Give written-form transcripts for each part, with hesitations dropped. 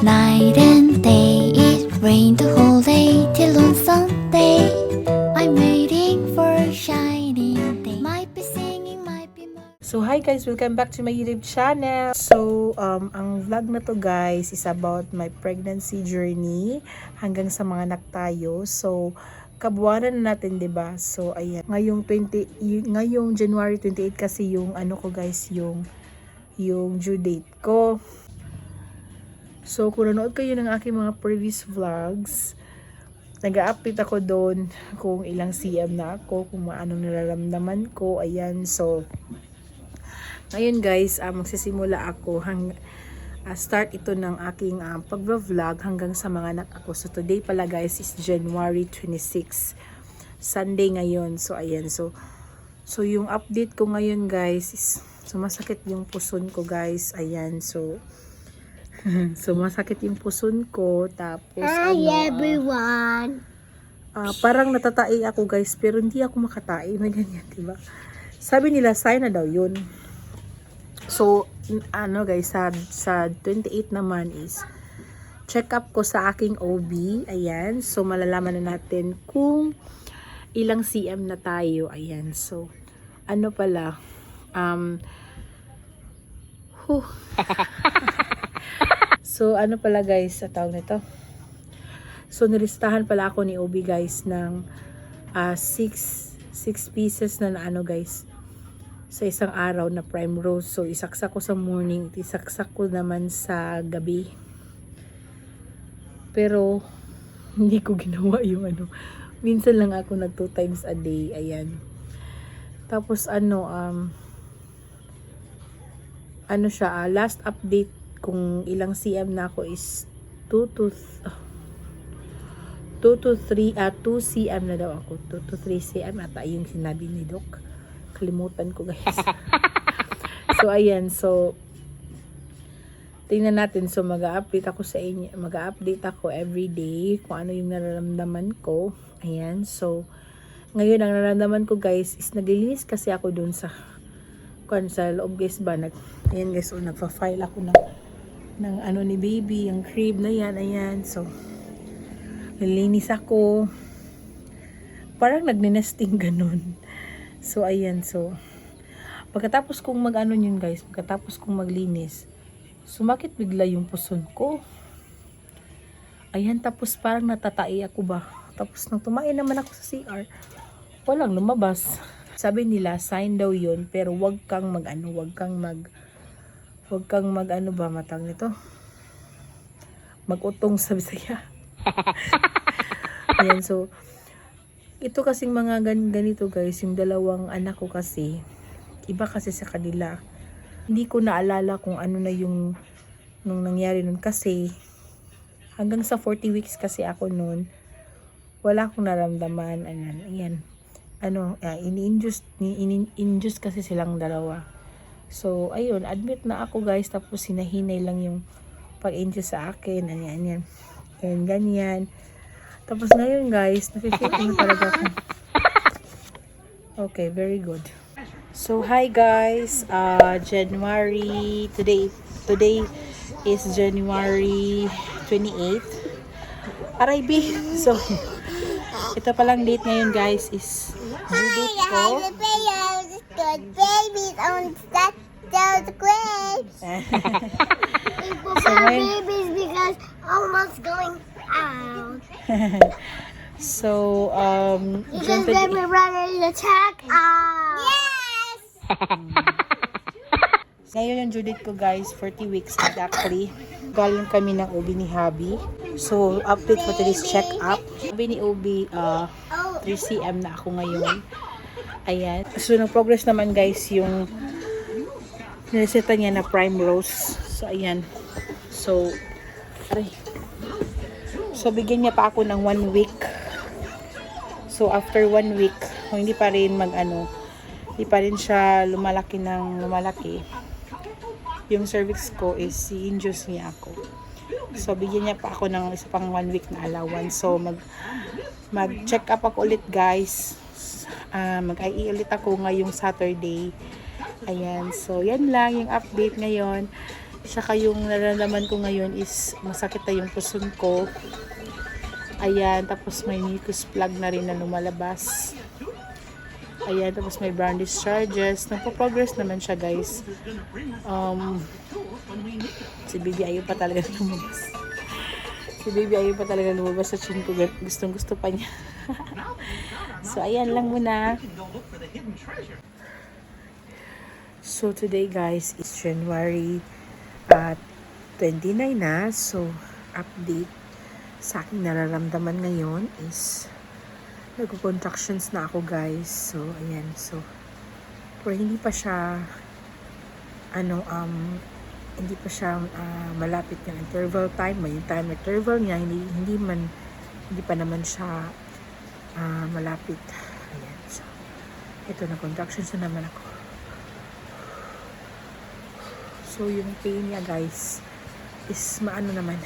night and day. It rained the whole day till on Sunday. I'm waiting for a shining day. Might be singing, might be So hi guys, welcome back to my YouTube channel. So ang vlog na to guys is about my pregnancy journey hanggang sa mga anak tayo. So kabuwanan na natin, 'di ba? So ayan, ngayong January 28 kasi yung ano ko guys, yung due date ko. So kung nanood kayo ng aking mga previous vlogs, nag-update ako doon kung ilang cm na ako, kung anong nararamdaman ko. Ayan, so ngayon guys, magsisimula ako start ito ng aking pag-vlog hanggang sa mga anak ako. So today pala guys is January 26, Sunday ngayon. So ayan, so yung update ko ngayon guys is sumasakit yung puson ko guys. Ayan, so sumasakit yung puson ko, tapos everyone. Parang natatai ako guys, pero hindi ako makatai, may ganyan, diba? Sabi nila sign na daw yun. So ano guys, sa 28 naman is check up ko sa aking OB. Ayan, so malalaman na natin kung ilang cm na tayo. Ayan, so ano pala, so ano pala guys sa tawag nito, so nilistahan pala ako ni OB guys ng 6 pieces na ano guys sa isang araw na prime rose. So isaksak ko sa morning, isaksak ko naman sa gabi, pero hindi ko ginawa yung ano, minsan lang ako nag 2 times a day. Ayan, tapos ano siya, last update kung ilang cm na ako is 2 to 3 cm na daw ako. 2 to 3 cm ata yung sinabi ni Doc. Kalimutan ko guys. So ayan, so tingnan natin. So mag-update ako sa inyo, mag-update ako every day kung ano yung nararamdaman ko. Ayan, so ngayon ang nararamdaman ko guys is naglilinis kasi ako dun sa loob guys ba. Ayan guys, so nagpa-file ako ng ano ni baby, yung crib na yan. Ayan, so nilinis ako, parang nagninesting ganun. So ayan, so pagkatapos kong mag-ano yun guys, pagkatapos kong maglinis, sumakit bigla yung puson ko. Ayan, tapos parang natatai ako ba. Tapos nang tumain naman ako sa CR, walang lumabas. Sabi nila sign daw yun, pero wag kang mag ano ba matang nito, mag-utong sa Bisaya. Ayan, so ito kasing mga ganito guys, yung dalawang anak ko kasi iba kasi sa kanila. Hindi ko naalala kung ano na yung nung nangyari nun, kasi hanggang sa 40 weeks kasi ako nun, wala akong naramdaman. Ayan, ini-induce kasi silang dalawa. So ayun, admit na ako guys, tapos hinahinay lang yung pag-induce sa akin. Ayan, ganyan. Tapos ngayon guys, nakikita ko na talaga ako. Okay, very good. So hi guys, January, today is January 28. RIB. So ito palang date ngayon guys is due date ko. Babies on the grapes. So ngayon, Babies because almost going out. So Because baby brother is attack out. Yes. ngayon yung due date ko guys, 40 weeks exactly. Galing kami ng OB ni Habi. So update for today's check up. Sabi ni OB 3 cm na ako ngayon. Ayan. So nag-progress naman guys yung nireseta niya na prime rose. So ayan. So bigyan niya pa ako ng 1 week. So after 1 week, kung hindi pa rin hindi pa rin siya lumalaki, yung cervix ko is i-induce niya ako. So bigyan niya pa ako ng isa pang 1 week na allowance. So mag-check up ako ulit guys. Mag-IE ulit ako ngayong Saturday. Ayan, so yan lang yung update ngayon. Tsaka yung nararamdaman ko ngayon is masakit na yung puson ko. Ayan, tapos may mucus plug na rin na lumalabas. Ayan, tapos may brown discharges. Nagpo-progress naman siya, guys. Si baby ayaw pa talaga lumabas. Si baby ayaw pa talaga lumabas sa chin ko. Gustong gusto pa niya. So, ayan lang muna. So, today, guys, is January 29 na. So, update sa aking nararamdaman ngayon is nagko-contractions na ako, guys. So, ayan. So, pero hindi pa siya hindi pa siya malapit yung interval time. May time interval niya, hindi pa naman siya malapit. Ayan. So, ito na contractions na naman ako. So, yung pain niya, guys, is maano naman.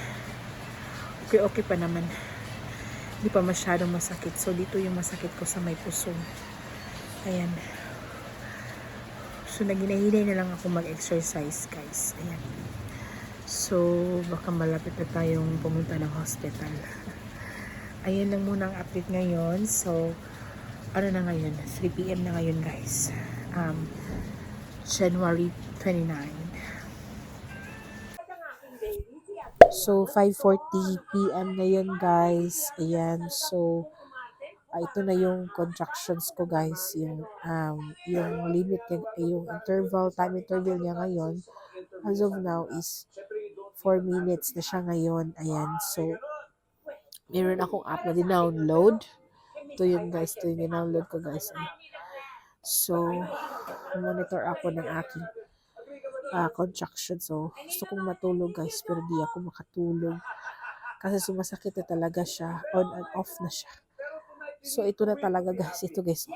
Okay pa naman. Hindi pa masyadong masakit. So, dito yung masakit ko sa may puso. Ayan. So, naginahinay na lang ako mag-exercise, guys. Ayan. So, baka malapit na tayong pumunta ng hospital. Ayan lang muna ang update ngayon. So, ano na ngayon? 3 p.m. na ngayon, guys. January 29. So, 5:40 p.m. na yun, guys. Ayan. So, ito na yung contractions ko, guys. Yung limit, yung time interval niya ngayon, as of now, is 4 minutes na siya ngayon. Ayan. So, meron akong app na din-download. Ito yun, guys. Ito yung din-download ko, guys. So, monitor ako ng aking contraction. So, gusto kong matulog, guys, pero di ako makatulog. Kasi sumasakit na talaga siya. On and off na siya. So, ito na talaga, guys. Ito, guys.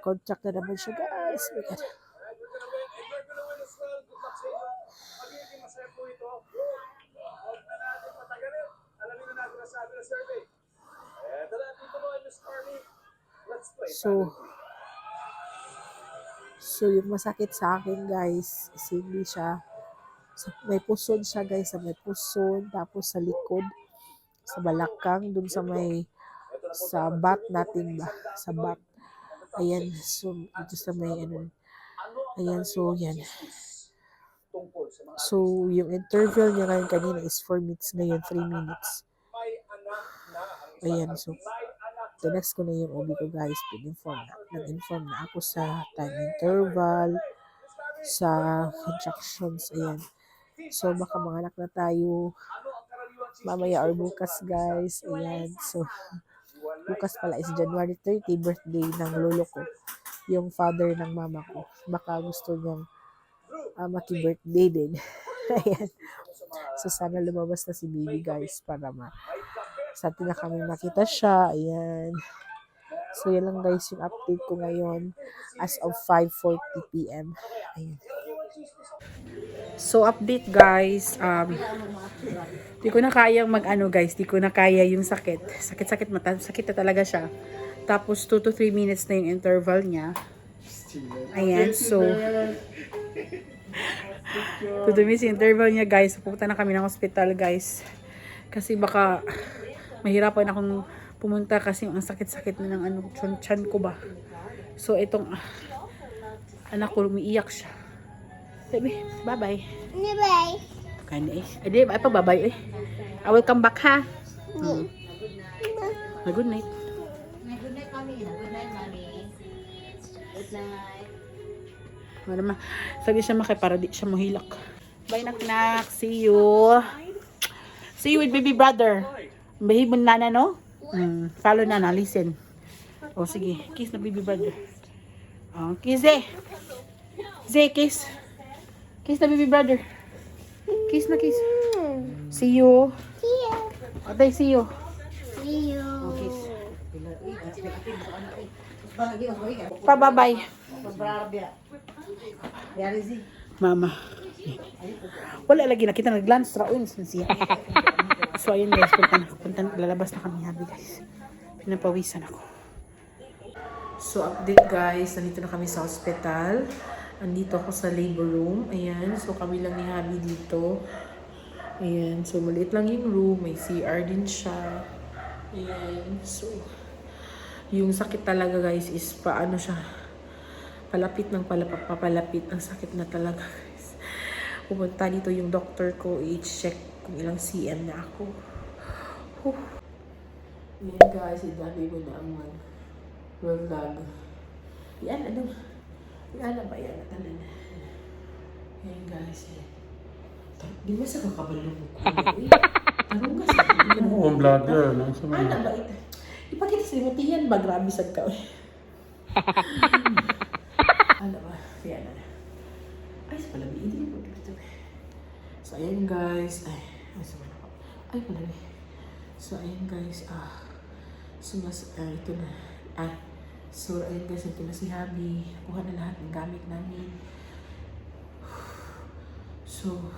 Contract na naman siya, guys. So, yung masakit sa akin, guys, is hindi siya, may pusod siya, guys, sa may pusod, tapos sa likod, sa balakang, dun sa bat natin ba, sa bat. Ayan, so, ito sa may, ayan, so, yan. So, yung interval niya ngayon kanina is 4 minutes, ngayon 3 minutes. Ayan, so, the next ko na yung OB ko, guys. Nag-inform na ako sa time interval, sa contractions. Ayan. So, baka manganak na tayo mamaya or bukas, guys. Ayan. So, bukas pala is January 30, birthday ng lolo ko. Yung father ng mama ko. Baka gusto niyang maki-birthday din. Ayan. So, sana lumabas na si baby, guys, para sa atin na kami makita siya. Ayan. So, yan lang, guys, yung update ko ngayon as of 5:40 p.m. Ayan. So, update, guys. Di ko na kayang guys. Di ko na kaya yung sakit. Sakit na talaga siya. Tapos, 2 to 3 minutes na yung interval niya. Ayan. So, 2 to 3 minutes yung interval niya, guys. Pupunta na kami ng hospital, guys. Kasi baka mahirapan akong pumunta kasi ang sakit-sakit na ng tiyan ko ba. So, itong anak ko, umiiyak siya. Baby, bye-bye. Bye. Kaya eh. Ay pa, bye-bye eh. I will come back, ha? Good night. Good night, Mami. Good night, Mami. Good night. Wala naman. Sabi siya para di siya mahilak. Bye, nak-nak. See you. See you with baby brother. Behave mo nana, no? Follow nana, listen. O, sige. Kiss na baby brother. O, kiss eh. Zay, kiss. Kiss na baby brother. Kiss na, kiss. See you. Atay, see you. See you. O, kiss. Pa-bye-bye. Mama. Wala lagi na kita nag-lunch raon siya. So ayun, guys, lalabas na kami, habi, guys. Pinapawisan ako. So update, guys, nandito na kami sa hospital. Andito ako sa labor room. Ayan. So, kami lang ni Habi dito. Ayan. So, maliit lang yung room. May CR din siya. Ayan. So, yung sakit talaga guys is paano siya. Palapit ng papalapit. Ang sakit na talaga guys. Pupunta dito yung doctor ko. I-check kung ilang cm na ako. Whew. Ayan guys. Idami mo na ang vlog. Yan, ano? Yan na ba yan? Tanan. Yan guys. Di ba sa kakabalo mo ko? Tarong ka sa kakabalo mo. Oo, vlogger. Ano ba ito? Ipakita sa mo, tiyan ba? Grabe sa ka. Ano ba? Yan na. Ay, sa palabi. Hindi mo dito. So, ayan guys. Ay, sa mana ko. Ay, palabi. So, ayan guys. Ito na. So, ayun guys, ito na si Habi. Nakuha na lahat ng gamit namin. So,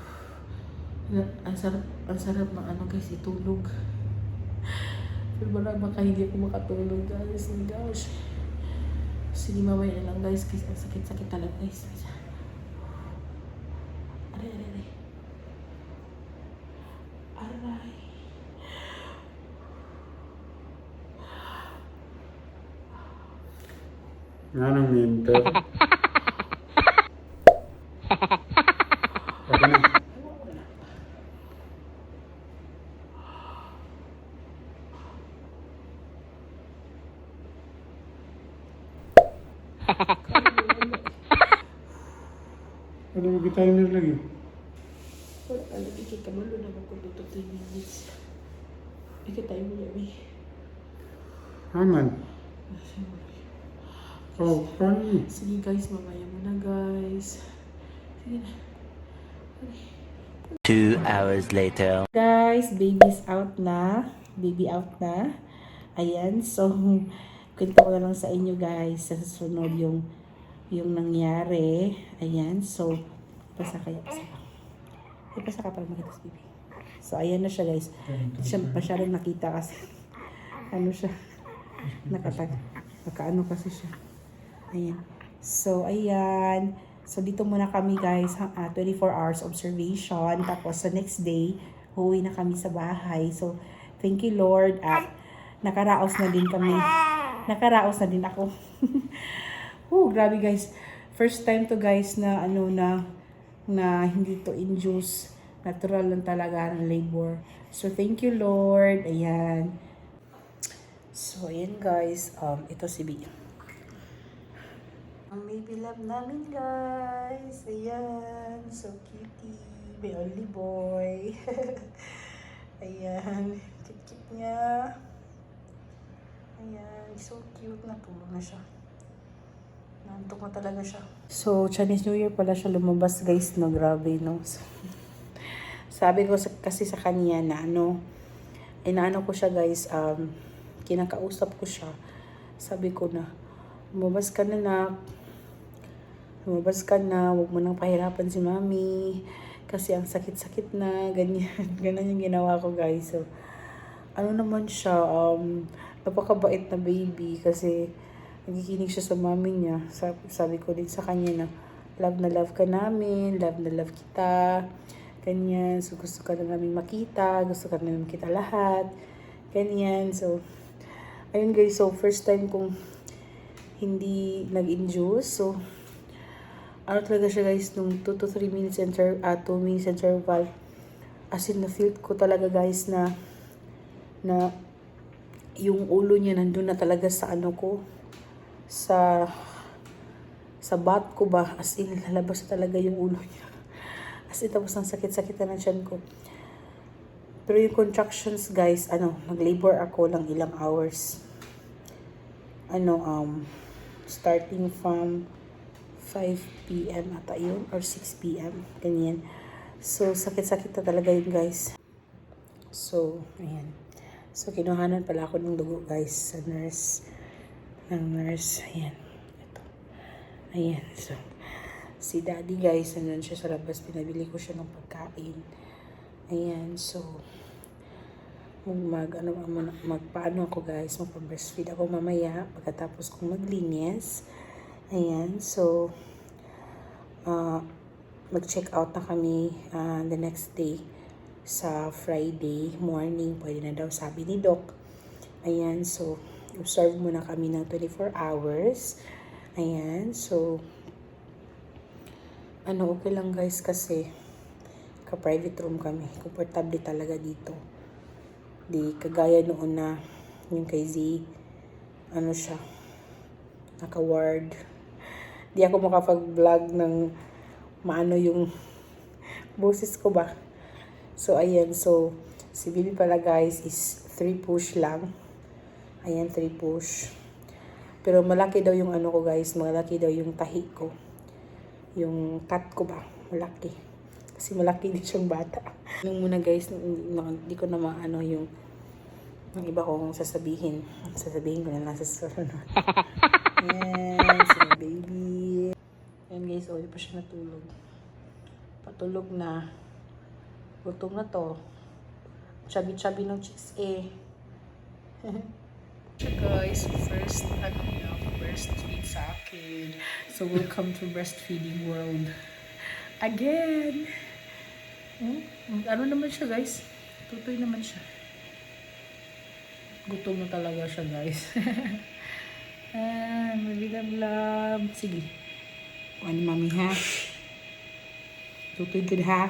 ang sarap ng ano guys, itulog. Pero baka hindi ako makatulog guys. Oh gosh. Sige, mamaya na lang guys, kasi ang sakit-sakit talaga guys. Aray. Nga nang minter. Okay na. Ano mo timer lagi? Wala ka lagi kay kamalo na ako dito 3 minutes. Ika tayo mo yabi. Aman. Oh, funny. Sige guys, mamaya mo na guys. Sige na. 2 hours later. Guys, baby's out na. Baby out na. Ayan, so kwento ko na lang sa inyo guys sa susunod yung nangyari. Ayan, so pasa ka para makita sa baby. So ayan na siya guys. Hindi siya masyadong nakita kasi ano siya nakaano kasi siya. Ayan. So ayan. So dito muna kami guys, 24 hours observation. Tapos sa next day, uuwi na kami sa bahay. So thank you Lord at nakaraos na din kami. Nakaraos na din ako. Grabe guys. First time to guys na na hindi to induce. Natural lang talaga ang labor. So thank you Lord. Ayan. So ayan guys, ito si B. Ang baby love namin guys. Ayan. So cutie. May only boy. Ayan. Cute niya. Ayan. So cute. Natulog na siya. Nantok na talaga siya. So Chinese New Year pala siya lumabas guys. No, grabe no. So, sabi ko kasi sa kanya na inaano ko siya guys. Kinakausap ko siya. Sabi ko na, lumabas ka na, huwag mo nang pahirapan si mami, kasi ang sakit-sakit na, ganyan, ganun yung ginawa ko guys. So, naman siya, napakabait na baby, kasi nagikinig siya sa mami niya. Sabi ko din sa kanya na love ka namin, love na love kita, ganyan, so gusto ka na namin makita, gusto ka na namin kita lahat, ganyan. So, ayun guys, so first time kong hindi nag-induce. So, talaga siya guys, nung 2 to 3 minutes 2 minutes interval. As in, na-feel ko talaga guys na yung ulo niya nandun na talaga sa sa bat ko ba. As in, lalabas na talaga yung ulo niya. As in, tapos ang sakit-sakit na ng tiyan ko. Pero yung contractions guys, nag-labor ako lang ilang hours. Starting from 5 p.m. ata yun, or 6 p.m. ganyan. So, sakit-sakit na talaga yun guys. So, ayan. So, kinuhanan pala ako ng dugo guys sa nurse. Ayan. Ito. Ayan. So, si daddy guys, nandun siya sa labas. Pinabili ko siya ng pagkain. Ayan. So, magpaano ako guys, magpa-breastfeed ako mamaya pagkatapos kong maglinis. Ayan, so mag-check out na kami the next day sa Friday morning. Pwede na daw, sabi ni Doc. Ayan, so observe muna kami ng 24 hours. Ayan, so okay lang guys kasi ka-private room kami. Komportable talaga dito. Di kagaya noon na yung kay Z, siya, naka-ward. Di ako makapag-vlog ng maano yung boses ko ba. So, ayan. So, si Bibi pala guys is 3 push lang. Ayan, 3 push. Pero malaki daw yung ko guys. Malaki daw yung tahi ko. Yung cut ko ba. Malaki. Kasi malaki din siyang bata. Nung muna guys, hindi ko na maano yung iba kong sasabihin. Sasabihin ko na lang sa susunod. Ayan, si baby. Ayan guys, hindi pa siya natulog. Patulog na. Gutom na to. Chubby-chubby ng chicks eh. So guys, first breastfeed sa akin. So welcome to breastfeeding world. Again! Ano naman siya guys? Tutoy naman siya. Gutom na talaga siya guys. Mabilab-lab. Sige. Ano mami ha? Tutoy good ha?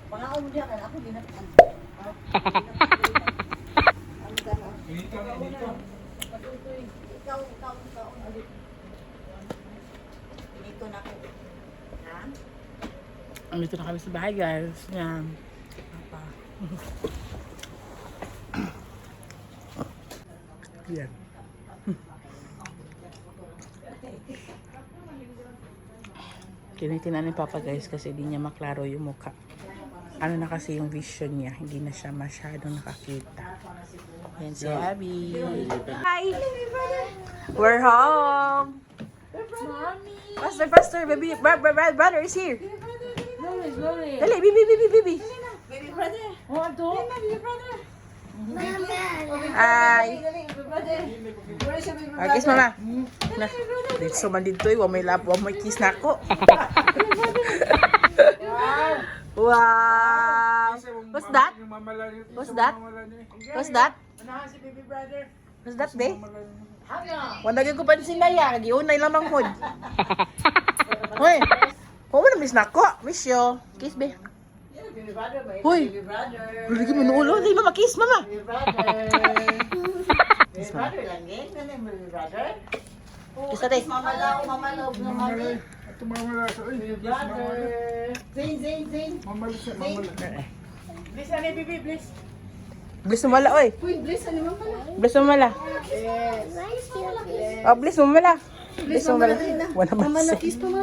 Pangaon mo diyan, ako dinatan. Ikaw. Dito na ako. Ha? Andito na kami sa bahay guys. Yan. Papa. Yan. Kinitina ni Papa guys kasi di niya maklaro yung mukha. Ano na kasi yung vision niya. Hindi na siya masyadong nakakita. Yan si Abby. Hi! We're home! Mommy! Faster! Baby, brother is here! Dali, baby! Baby brother. Oh, ato? Baby brother. Hi! Baby brother. Where is your baby brother? Kiss mama. Na, dito man dito wa may kiss na ako. Wow! What's that? What's that? What's that? What's that, be? Wala gyud ko pansin na ya, giunay lamang hod. Hoy. Ko mo na miss na ako. Miss you. Kiss be. Baby brother. Hoy. Baby brother. Lagi mo nuulo, di mama kiss mama. Baby brother. Baby brother lang eh. Baby brother. Kiss ate. Mama love na mami. Ito mamala sa Baby brother. Zain. Bless ani bibi, bless. Bless mo mala oy. Uy, bless ani mama na. Bless mo mala. Oh, bless mo mala. Bless mo mala. Wala Mama na man. kiss pa ma.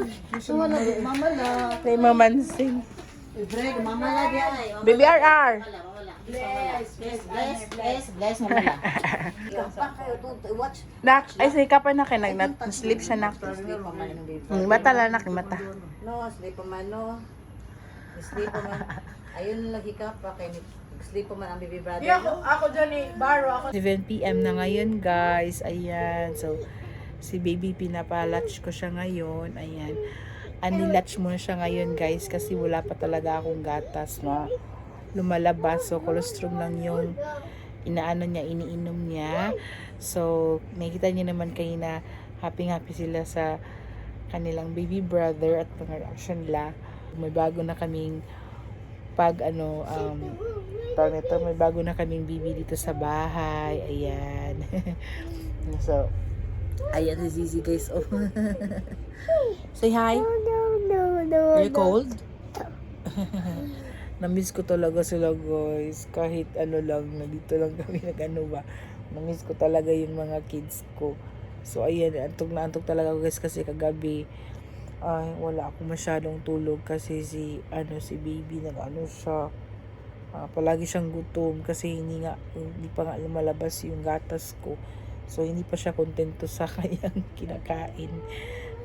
Mama na. May mamansin. Breg, mama na dia. Baby RR. Bless mama na. Pa kayo to watch. Nak, ay say ka pa na kay nag-sleep siya nak. Mama na baby. Mata la nak, mata. No, sleep pa man no. Sleep pa man. Ayun lagi ka pa kay sleep pa man ang baby brother. Ako dyan eh, baro ako. 7 PM na ngayon guys, ayan. So, si baby pinapalatch ko siya ngayon, ayan. Anilatch muna siya ngayon guys kasi wala pa talaga akong gatas na lumalabas. So, colostrum lang yung iniinom niya. So, nakita niyo naman kayo na happy sila sa kanilang baby brother at mga reaction nila. May bago na kaming may bago na kaming bibi dito sa bahay. Ayan. So, ayan si Zizi guys. Oh. Say hi. No. Are you cold? Namiss ko talaga sila guys. Kahit lang, nandito lang kami namiss ko talaga yung mga kids ko. So, ayan, antok talaga guys kasi kagabi wala ako masyadong tulog kasi si baby siya palagi siyang gutom kasi hindi pa nga lumalabas yung gatas ko, so hindi pa siya kontento sa kanyang kinakain.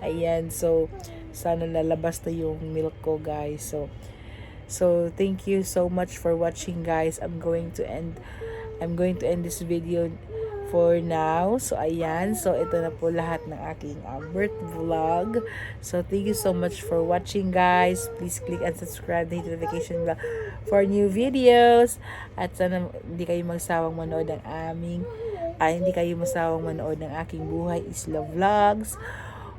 Ayan, so sana lalabas na yung milk ko guys. So So thank you so much for watching, guys. I'm going to end this video for now. So ayan, so ito na po lahat ng aking birth vlog. So thank you so much for watching, guys. Please click and subscribe, the notification bell for new videos. At sana hindi kayo magsawang manood ng aking buhay isla vlogs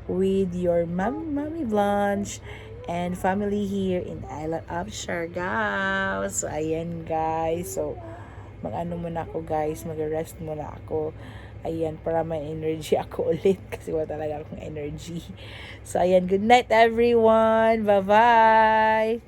with your mommy Blanche and family here in Island of Siargao. So ayan, guys, so mag-ano muna ako, guys, mag-rest muna ako, ayan, para may energy ako ulit kasi wala talaga akong energy. So ayan, good night everyone, bye bye.